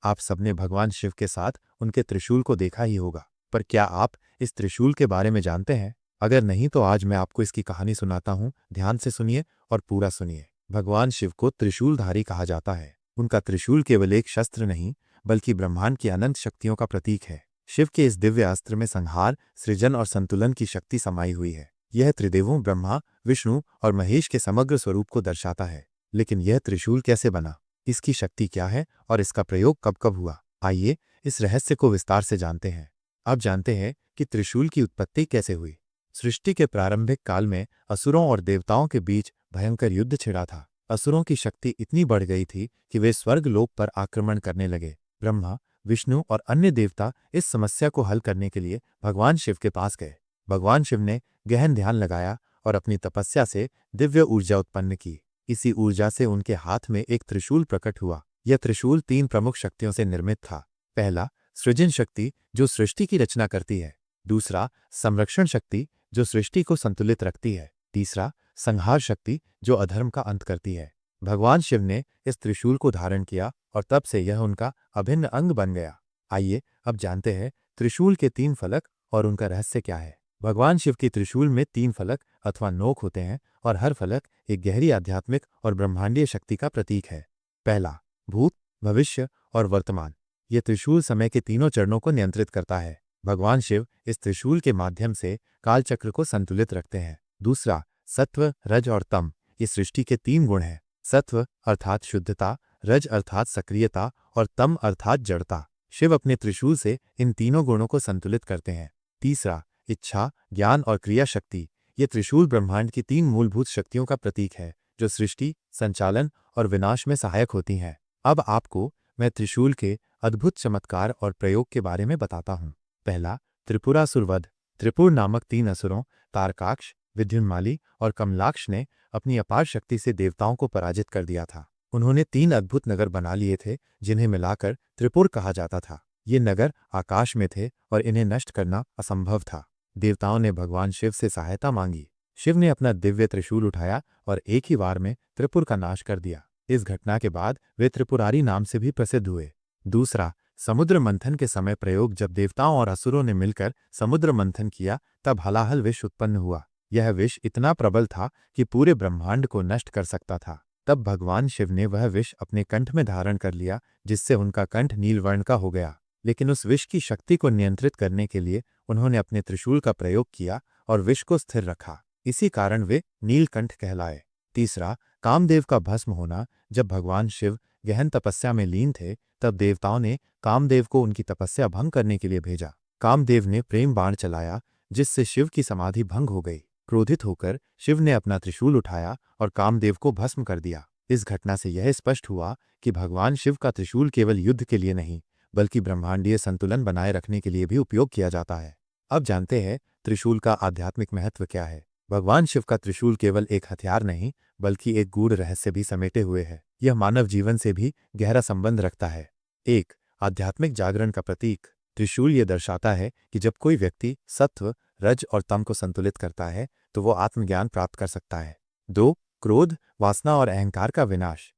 आप सबने भगवान शिव के साथ उनके त्रिशूल को देखा ही होगा, पर क्या आप इस त्रिशूल के बारे में जानते हैं? अगर नहीं तो आज मैं आपको इसकी कहानी सुनाता हूँ। ध्यान से सुनिए और पूरा सुनिए। भगवान शिव को त्रिशूलधारी कहा जाता है। उनका त्रिशूल केवल एक शस्त्र नहीं, बल्कि ब्रह्मांड की अनंत शक्तियों का प्रतीक है। शिव के इस दिव्य अस्त्र में संहार, सृजन और संतुलन की शक्ति समाई हुई है। यह त्रिदेवों ब्रह्मा, विष्णु और महेश के समग्र स्वरूप को दर्शाता है। लेकिन यह त्रिशूल कैसे बना, इसकी शक्ति क्या है और इसका प्रयोग कब कब हुआ, आइए इस रहस्य को विस्तार से जानते हैं। अब जानते हैं कि त्रिशूल की उत्पत्ति कैसे हुई। सृष्टि के प्रारंभिक काल में असुरों और देवताओं के बीच भयंकर युद्ध छिड़ा था। असुरों की शक्ति इतनी बढ़ गई थी कि वे स्वर्ग लोक पर आक्रमण करने लगे। ब्रह्मा, विष्णु और अन्य देवता इस समस्या को हल करने के लिए भगवान शिव के पास गए। भगवान शिव ने गहन ध्यान लगाया और अपनी तपस्या से दिव्य ऊर्जा उत्पन्न की। इसी ऊर्जा से उनके हाथ में एक त्रिशूल प्रकट हुआ। यह त्रिशूल 3 प्रमुख शक्तियों से निर्मित था। पहला, सृजन शक्ति जो सृष्टि की रचना करती है। दूसरा, संरक्षण शक्ति जो सृष्टि को संतुलित रखती है। तीसरा, संहार शक्ति जो अधर्म का अंत करती है। भगवान शिव ने इस त्रिशूल को धारण किया और तब से यह उनका अभिन्न अंग बन गया। आइए अब जानते हैं त्रिशूल के 3 फलक और उनका रहस्य क्या है। भगवान शिव की त्रिशूल में 3 फलक अथवा नोक होते हैं और हर फलक एक गहरी आध्यात्मिक और ब्रह्मांडीय शक्ति का प्रतीक है। पहला, भूत, भविष्य और वर्तमान। यह त्रिशूल समय के तीनों चरणों को नियंत्रित करता है। भगवान शिव इस त्रिशूल के माध्यम से कालचक्र को संतुलित रखते हैं। दूसरा, सत्व, रज और तम। ये सृष्टि के 3 गुण हैं। सत्व अर्थात शुद्धता, रज अर्थात सक्रियता और तम अर्थात जड़ता। शिव अपने त्रिशूल से इन तीनों गुणों को संतुलित करते हैं। तीसरा, इच्छा, ज्ञान और क्रिया शक्ति। ये त्रिशूल ब्रह्मांड की 3 मूलभूत शक्तियों का प्रतीक है, जो सृष्टि, संचालन और विनाश में सहायक होती हैं। अब आपको मैं त्रिशूल के अद्भुत चमत्कार और प्रयोग के बारे में बताता हूँ। पहला, त्रिपुरासुर वध। त्रिपुर नामक 3 असुरों, तारकाक्ष, विद्युन्माली और कमलाक्ष ने अपनी अपार शक्ति से देवताओं को पराजित कर दिया था। उन्होंने 3 अद्भुत नगर बना लिए थे, जिन्हें मिलाकर त्रिपुर कहा जाता था। ये नगर आकाश में थे और इन्हें नष्ट करना असंभव था। देवताओं ने भगवान शिव से सहायता मांगी। शिव ने अपना दिव्य त्रिशूल उठाया और एक ही वार में त्रिपुर का नाश कर दिया। इस घटना के बाद वे त्रिपुरारी नाम से भी प्रसिद्ध हुए। दूसरा, समुद्र मंथन के समय प्रयोग। जब देवताओं और असुरों ने मिलकर समुद्र मंथन किया, तब हलाहल विष उत्पन्न हुआ। यह विष इतना प्रबल था कि पूरे ब्रह्मांड को नष्ट कर सकता था। तब भगवान शिव ने वह विष अपने कंठ में धारण कर लिया, जिससे उनका कंठ नीलवर्ण का हो गया। लेकिन उस विष की शक्ति को नियंत्रित करने के लिए उन्होंने अपने त्रिशूल का प्रयोग किया और विष को स्थिर रखा। इसी कारण वे नीलकंठ कहलाए। तीसरा, कामदेव का भस्म होना। जब भगवान शिव गहन तपस्या में लीन थे, तब देवताओं ने कामदेव को उनकी तपस्या भंग करने के लिए भेजा। कामदेव ने प्रेम बाण चलाया, जिससे शिव की समाधि भंग हो गई। क्रोधित होकर शिव ने अपना त्रिशूल उठाया और कामदेव को भस्म कर दिया। इस घटना से यह स्पष्ट हुआ कि भगवान शिव का त्रिशूल केवल युद्ध के लिए नहीं, बल्कि ब्रह्मांडीय संतुलन बनाए रखने के लिए भी उपयोग किया जाता है। अब जानते हैं त्रिशूल का आध्यात्मिक महत्व क्या है। भगवान शिव का त्रिशूल केवल एक हथियार नहीं, बल्कि एक गूढ़ रहस्य भी समेटे हुए है। यह मानव जीवन से भी गहरा संबंध रखता है। 1, आध्यात्मिक जागरण का प्रतीक। त्रिशूल यह दर्शाता है कि जब कोई व्यक्ति सत्व, रज और तम को संतुलित करता है, तो वो आत्मज्ञान प्राप्त कर सकता है। 2, क्रोध, वासना और अहंकार का विनाश।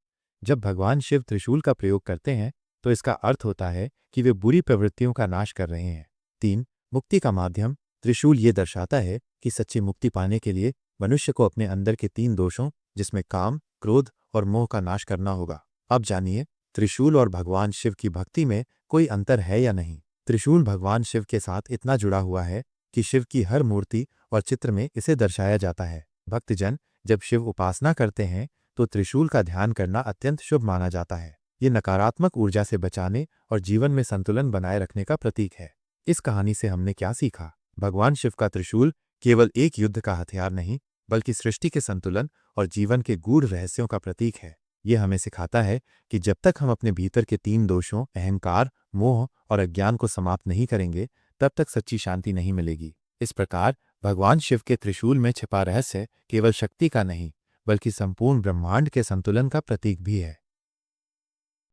जब भगवान शिव त्रिशूल का प्रयोग करते हैं, तो इसका अर्थ होता है कि वे बुरी प्रवृत्तियों का नाश कर रहे हैं। 3, मुक्ति का माध्यम। त्रिशूल ये दर्शाता है कि सच्ची मुक्ति पाने के लिए मनुष्य को अपने अंदर के 3 दोषों, जिसमें काम, क्रोध और मोह का नाश करना होगा। अब जानिए त्रिशूल और भगवान शिव की भक्ति में कोई अंतर है या नहीं। त्रिशूल भगवान शिव के साथ इतना जुड़ा हुआ है कि शिव की हर मूर्ति और चित्र में इसे दर्शाया जाता है। भक्तजन जब शिव उपासना करते हैं, तो त्रिशूल का ध्यान करना अत्यंत शुभ माना जाता है। ये नकारात्मक ऊर्जा से बचाने और जीवन में संतुलन बनाए रखने का प्रतीक है। इस कहानी से हमने क्या सीखा? भगवान शिव का त्रिशूल केवल एक युद्ध का हथियार नहीं, बल्कि सृष्टि के संतुलन और जीवन के गूढ़ रहस्यों का प्रतीक है। यह हमें सिखाता है कि जब तक हम अपने भीतर के 3 दोषों, अहंकार, मोह और अज्ञान को समाप्त नहीं करेंगे, तब तक सच्ची शांति नहीं मिलेगी। इस प्रकार भगवान शिव के त्रिशूल में छिपा रहस्य केवल शक्ति का नहीं, बल्कि संपूर्ण ब्रह्मांड के संतुलन का प्रतीक भी है।